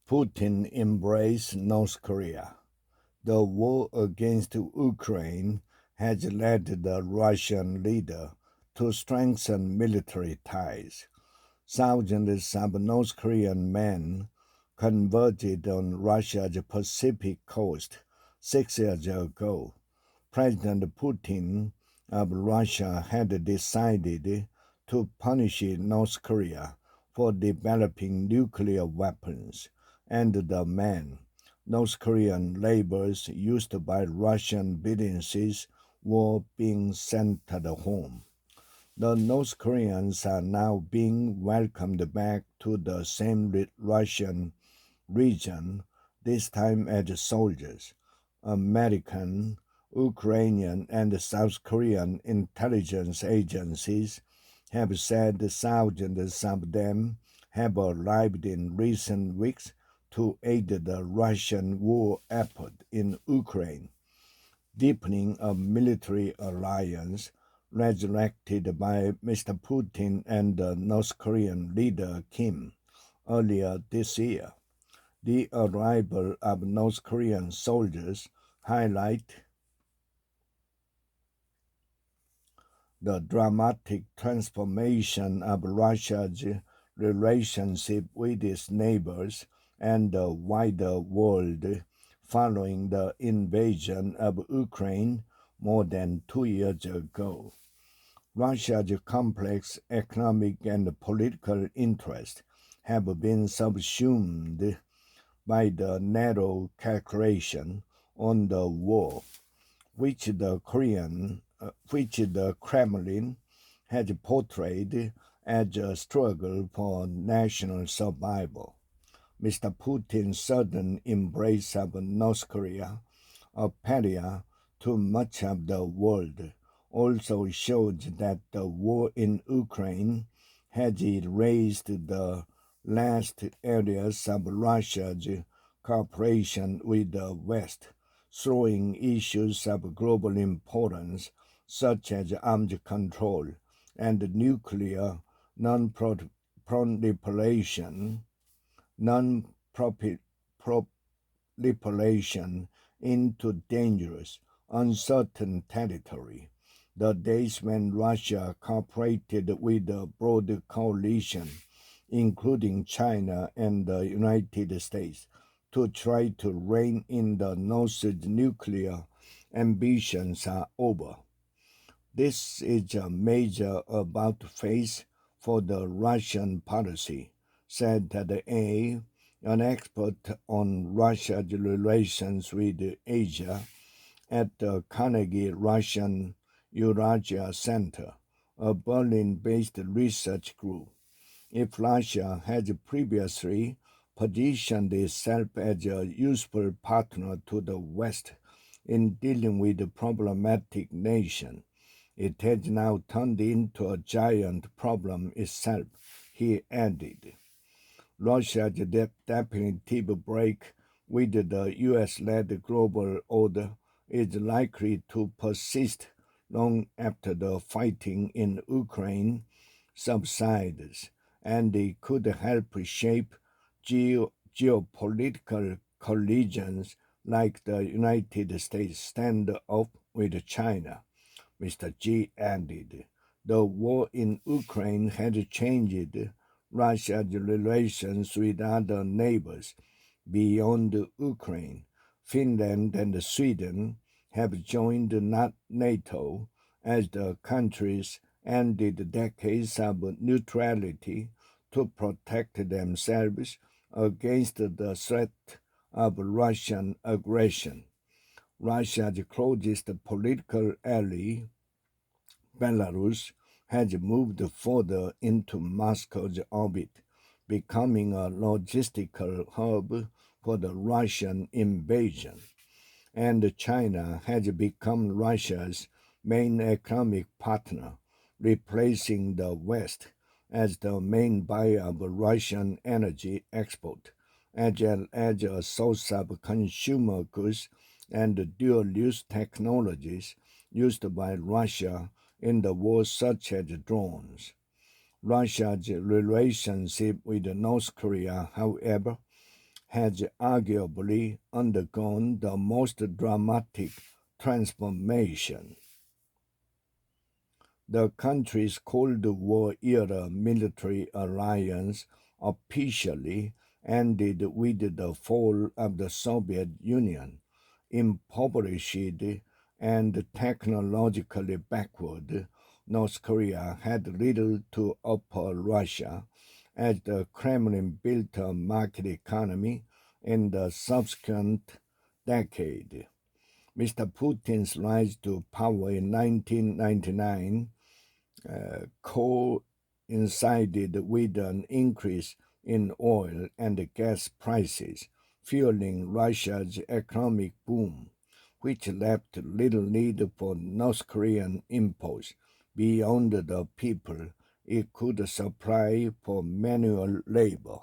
Putin embraced North Korea. The war against Ukraine has led the Russian leader to strengthen military ties. Thousands of North Korean men converted on Russia's Pacific coast 6 years ago. President Putin of Russia had decided to punish North Korea for developing nuclear weapons, and the men, North Korean laborers used by Russian businesses, were being sent home. The North Koreans are now being welcomed back to the same Russian region, this time as soldiers. American, Ukrainian, and South Korean intelligence agencies have said thousands of them have arrived in recent weeks to aid the Russian war effort in Ukraine, deepening a military alliance resurrected by Mr. Putin and the North Korean leader Kim earlier this year. The arrival of North Korean soldiers highlight the dramatic transformation of Russia's relationship with its neighbors and the wider world following the invasion of Ukraine more than 2 years ago. Russia's complex economic and political interests have been subsumed by the narrow calculation on the war, which the Kremlin has portrayed as a struggle for national survival. Mr. Putin's sudden embrace of North Korea, a pariah to much of the world, also shows that the war in Ukraine has erased the last areas of Russia's cooperation with the West, throwing issues of global importance such as arms control and nuclear non-proliferation non-proliferation into dangerous, uncertain territory. The days when Russia cooperated with a broad coalition, including China and the United States, to try to rein in the North's nuclear ambitions are over. This is a major about face for the Russian policy, said an expert on Russia's relations with Asia at the Carnegie Russian Eurasia Center, a Berlin-based research group. If Russia has previously positioned itself as a useful partner to the West in dealing with the problematic nation, it has now turned into a giant problem itself, he added. Russia's definitive break with the US-led global order is likely to persist long after the fighting in Ukraine subsides, and it could help shape geopolitical collisions like the United States standoff with China. Mr. G added, the war in Ukraine has changed Russia's relations with other neighbors beyond Ukraine. Finland and Sweden have joined NATO as the countries ended decades of neutrality to protect themselves against the threat of Russian aggression. Russia's closest political ally, Belarus, has moved further into Moscow's orbit, becoming a logistical hub for the Russian invasion. And China has become Russia's main economic partner, replacing the West as the main buyer of Russian energy export, as well as a source of consumer goods and dual-use technologies used by Russia in the war, such as drones. Russia's relationship with North Korea, however, has arguably undergone the most dramatic transformation. The country's Cold War-era military alliance officially ended with the fall of the Soviet Union. Impoverished and technologically backward, North Korea had little to offer Russia, as the Kremlin built a market economy in the subsequent decade. Mr. Putin's rise to power in 1999 coincided with an increase in oil and gas prices, fueling Russia's economic boom, which left little need for North Korean imports beyond the people it could supply for manual labor.